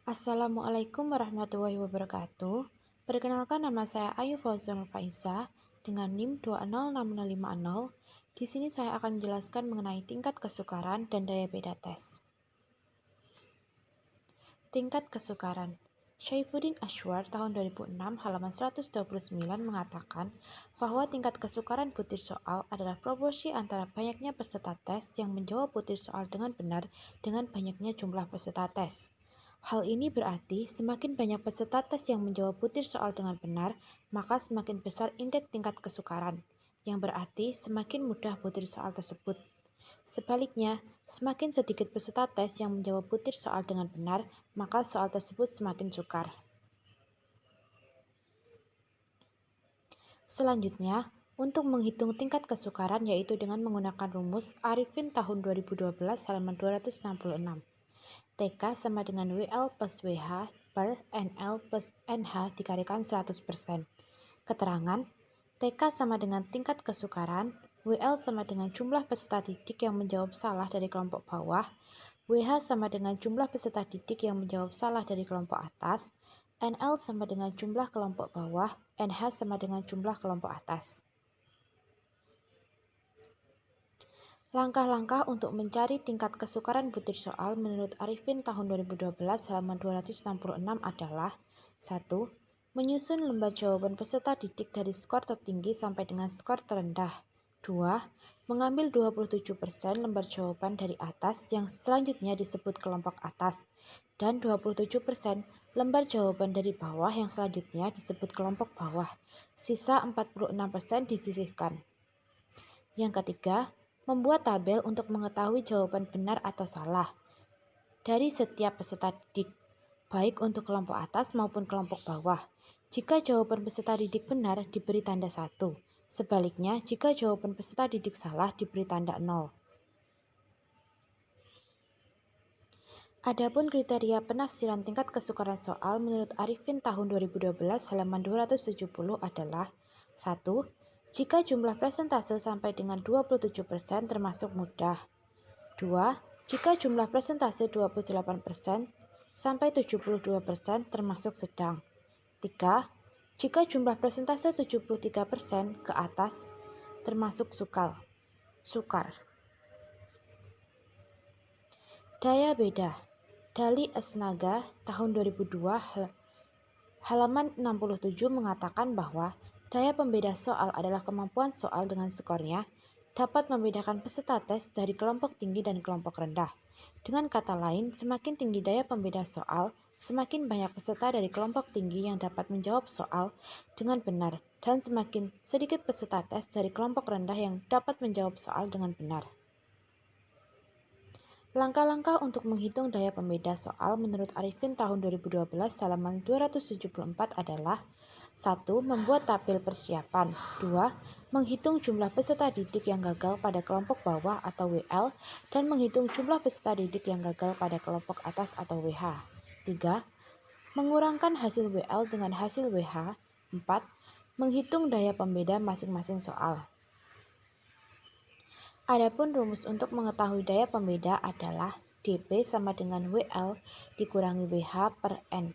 Assalamualaikum warahmatullahi wabarakatuh. Perkenalkan, nama saya Ayu Fauzanul Faiza dengan NIM 2066050. Di sini saya akan menjelaskan mengenai tingkat kesukaran dan daya beda tes. Tingkat kesukaran. Syaifuddin Ashwar tahun 2006 halaman 129 mengatakan bahwa tingkat kesukaran butir soal adalah proporsi antara banyaknya peserta tes yang menjawab butir soal dengan benar dengan banyaknya jumlah peserta tes. Hal ini berarti semakin banyak peserta tes yang menjawab butir soal dengan benar, maka semakin besar indeks tingkat kesukaran, yang berarti semakin mudah butir soal tersebut. Sebaliknya, semakin sedikit peserta tes yang menjawab butir soal dengan benar, maka soal tersebut semakin sukar. Selanjutnya, untuk menghitung tingkat kesukaran yaitu dengan menggunakan rumus Arifin tahun 2012 halaman 266. TK sama dengan WL plus WH per NL plus NH dikalikan 100%. Keterangan, TK sama dengan tingkat kesukaran, WL sama dengan jumlah peserta didik yang menjawab salah dari kelompok bawah, WH sama dengan jumlah peserta didik yang menjawab salah dari kelompok atas, NL sama dengan jumlah kelompok bawah, NH sama dengan jumlah kelompok atas. Langkah-langkah untuk mencari tingkat kesukaran butir soal menurut Arifin tahun 2012 halaman 266 adalah 1. Menyusun lembar jawaban peserta didik dari skor tertinggi sampai dengan skor terendah. 2. Mengambil 27% lembar jawaban dari atas yang selanjutnya disebut kelompok atas dan 27% lembar jawaban dari bawah yang selanjutnya disebut kelompok bawah. Sisa 46% disisihkan. Yang ketiga, membuat tabel untuk mengetahui jawaban benar atau salah dari setiap peserta didik, baik untuk kelompok atas maupun kelompok bawah. Jika jawaban peserta didik benar, diberi tanda 1. Sebaliknya, jika jawaban peserta didik salah, diberi tanda 0. Adapun kriteria penafsiran tingkat kesukaran soal menurut Arifin tahun 2012 halaman 270 adalah 1. Jika jumlah persentase sampai dengan 27% termasuk mudah. 2. Jika jumlah persentase 28% sampai 72% termasuk sedang. 3. Jika jumlah persentase 73% ke atas termasuk sukar. Daya beda. Dali Asnaga tahun 2002 halaman 67 mengatakan bahwa daya pembeda soal adalah kemampuan soal dengan skornya dapat membedakan peserta tes dari kelompok tinggi dan kelompok rendah. Dengan kata lain, semakin tinggi daya pembeda soal, semakin banyak peserta dari kelompok tinggi yang dapat menjawab soal dengan benar, dan semakin sedikit peserta tes dari kelompok rendah yang dapat menjawab soal dengan benar. Langkah-langkah untuk menghitung daya pembeda soal menurut Arifin tahun 2012 halaman 274 adalah 1. Membuat tabel persiapan. 2. Menghitung jumlah peserta didik yang gagal pada kelompok bawah atau WL dan menghitung jumlah peserta didik yang gagal pada kelompok atas atau WH. 3. Mengurangkan hasil WL dengan hasil WH. 4. Menghitung daya pembeda masing-masing soal. Adapun rumus untuk mengetahui daya pembeda adalah dP sama dengan WL dikurangi WH per N.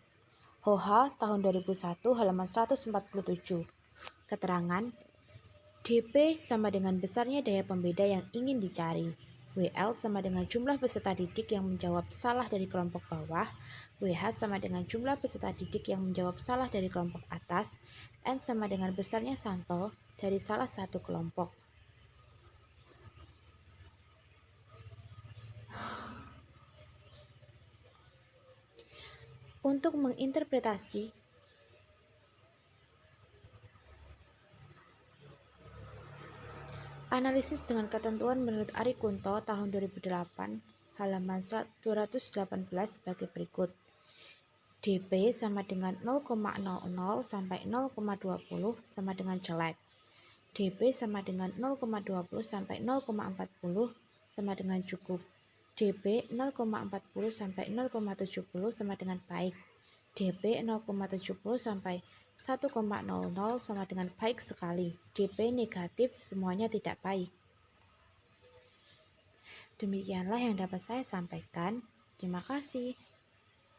Hoha tahun 2001 halaman 147. Keterangan, dP sama dengan besarnya daya pembeda yang ingin dicari. WL sama dengan jumlah peserta didik yang menjawab salah dari kelompok bawah. WH sama dengan jumlah peserta didik yang menjawab salah dari kelompok atas. N sama dengan besarnya sampel dari salah satu kelompok. Untuk menginterpretasi analisis dengan ketentuan menurut Ari Kunto tahun 2008 halaman 218 sebagai berikut. dP sama dengan 0,00 sampai 0,20 sama dengan jelek. dP sama dengan 0,20 sampai 0,40 sama dengan cukup. dP 0,40 sampai 0,70 sama dengan baik. dP 0,70 sampai 1,00 sama dengan baik sekali. dP negatif, semuanya tidak baik. Demikianlah yang dapat saya sampaikan. Terima kasih.